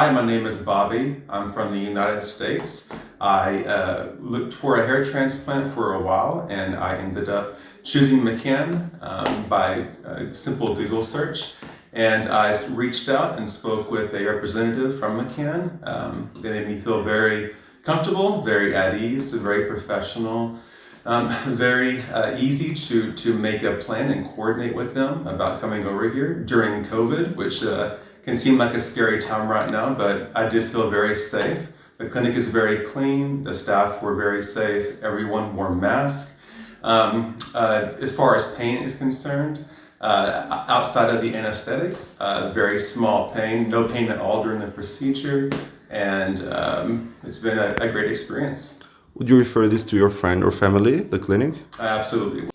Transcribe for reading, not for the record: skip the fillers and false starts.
Hi, my name is Bobby. I'm from the United States. I looked for a hair transplant for a while, and I ended up choosing MCAN by a simple Google search. And I reached out and spoke with a representative from MCAN. They made me feel very comfortable, very at ease, very professional, very easy to make a plan and coordinate with them about coming over here during COVID, which can seem like a scary time right now, but I did feel very safe. The clinic is very clean, the staff were very safe, everyone wore masks. As far as pain is concerned, outside of the anesthetic, very small pain, no pain at all during the procedure, and it's been a great experience. Would you refer this to your friend or family, the clinic? Absolutely.